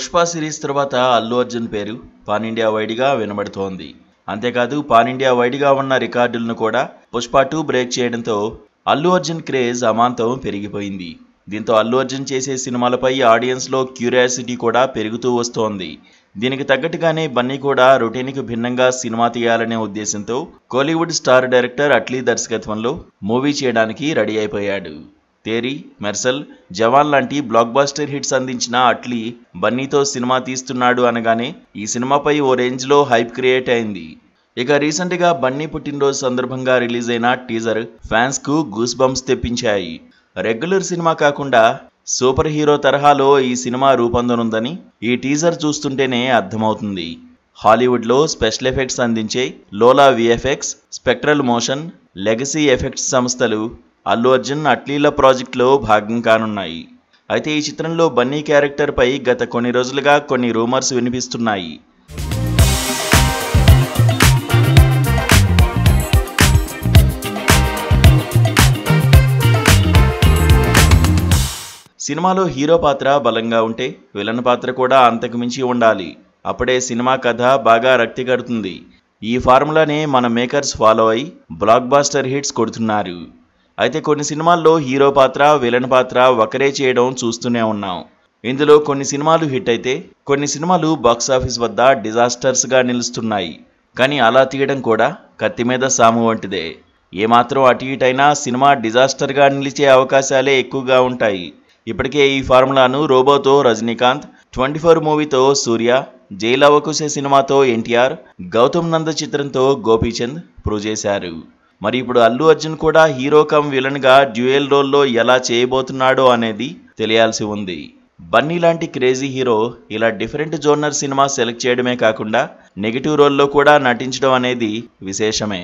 Pushpa series తర్వాత అల్లు అర్జున్ పేరు pan India వైడ్గా వినబడుతోంది. అంతేకాదు పాన్ ఇండియా వైడ్గా ఉన్న రికార్డులను కూడా పుష్ప 2 బ్రేక్ చేయడంతో అల్లు అర్జున్ క్రేజ్ అమాంతం పెరిగిపోయింది. దీంతో అల్లు అర్జున్ చేసే సినిమాలపై ఆడియన్స్లో క్యూరియాసిటీ కూడా పెరుగుతూ వస్తోంది. దీనికి తగ్గట్టుగానే బన్నీ కూడా రొటీన్కి భిన్నంగా సినిమా తీయాలనే ఉద్దేశంతో కోలీవుడ్ స్టార్ డైరెక్టర్ అట్లీ దర్శకత్వంలో మూవీ చేయడానికి రెడీ అయిపోయాడు. తేరీ, మెర్సల్, జవాన్ లాంటి బ్లాక్ బాస్టర్ హిట్స్ అందించిన అట్లీ బన్నీతో సినిమా తీస్తున్నాడు అనగానే ఈ సినిమాపై ఓ రేంజ్లో హైప్ క్రియేట్ అయింది. ఇక రీసెంట్గా బన్నీ పుట్టినరోజు సందర్భంగా రిలీజ్ అయిన టీజర్ ఫ్యాన్స్కు గూస్ బంప్స్ తెప్పించాయి. రెగ్యులర్ సినిమా కాకుండా సూపర్ హీరో తరహాలో ఈ సినిమా రూపొందనుందని ఈ టీజర్ చూస్తుంటేనే అర్థమవుతుంది. హాలీవుడ్లో స్పెషల్ ఎఫెక్ట్స్ అందించే Lola VFX, Spectral Motion, Legacy Effects సంస్థలు అల్లు అర్జున్ అట్లీల ప్రాజెక్టులో భాగం కానున్నాయి. అయితే ఈ చిత్రంలో బన్నీ క్యారెక్టర్పై గత కొన్ని రోజులుగా కొన్ని రూమర్స్ వినిపిస్తున్నాయి. సినిమాలో హీరో పాత్ర బలంగా ఉంటే విలన్ పాత్ర కూడా అంతకు మించి ఉండాలి. అప్పుడే సినిమా కథ బాగా రక్తి కడుతుంది. ఈ ఫార్ములానే మన మేకర్స్ ఫాలో అయి బ్లాక్ బాస్టర్ హిట్స్ కొడుతున్నారు. అయితే కొన్ని సినిమాల్లో హీరో పాత్ర విలన్ పాత్ర ఒకరే చేయడం చూస్తూనే ఉన్నాం. ఇందులో కొన్ని సినిమాలు హిట్ అయితే కొన్ని సినిమాలు బాక్సాఫీస్ వద్ద డిజాస్టర్స్గా నిలుస్తున్నాయి. కానీ అలా తీయడం కూడా కత్తి మీద సాము వంటిదే. ఏమాత్రం అటు ఇటైనా సినిమా డిజాస్టర్గా నిలిచే అవకాశాలే ఎక్కువగా ఉంటాయి. ఇప్పటికే ఈ ఫార్ములాను రోబోతో రజనీకాంత్, 24 మూవీతో సూర్య, జైలవకుశ సినిమాతో ఎన్టీఆర్, గౌతమ్ నంద చిత్రంతో గోపీచంద్ ప్రూవ్ చేశారు. మరి ఇప్పుడు అల్లు అర్జున్ కూడా హీరో కమ్ విలన్గా డ్యూయల్ రోల్లో ఎలా చేయబోతున్నాడో అనేది తెలియాల్సి ఉంది. బన్నీ లాంటి క్రేజీ హీరో ఇలా డిఫరెంట్ జోనర్ సినిమా సెలెక్ట్ చేయడమే కాకుండా నెగిటివ్ రోల్లో కూడా నటించడం అనేది విశేషమే.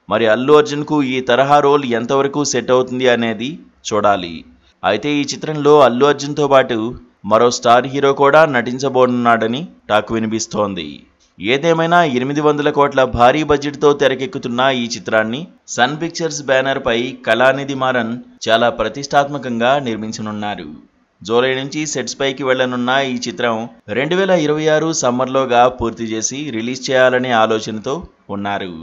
మరి అల్లు అర్జున్కు ఈ తరహా రోల్ ఎంతవరకు సెట్ అవుతుంది అనేది చూడాలి. అయితే ఈ చిత్రంలో అల్లు అర్జున్తో పాటు మరో స్టార్ హీరో కూడా నటించబోనున్నాడని టాక్ వినిపిస్తోంది. ఏదేమైనా 800 కోట్ల భారీ బడ్జెట్తో తెరకెక్కుతున్న ఈ చిత్రాన్ని సన్ పిక్చర్స్ బ్యానర్ పై కళానిధి మారన్ చాలా ప్రతిష్టాత్మకంగా నిర్మించనున్నారు. జూలై నుంచి సెట్స్ పైకి వెళ్లనున్న ఈ చిత్రం 2026 సమ్మర్లోగా పూర్తి చేసి రిలీజ్ చేయాలనే ఆలోచనతో ఉన్నారు.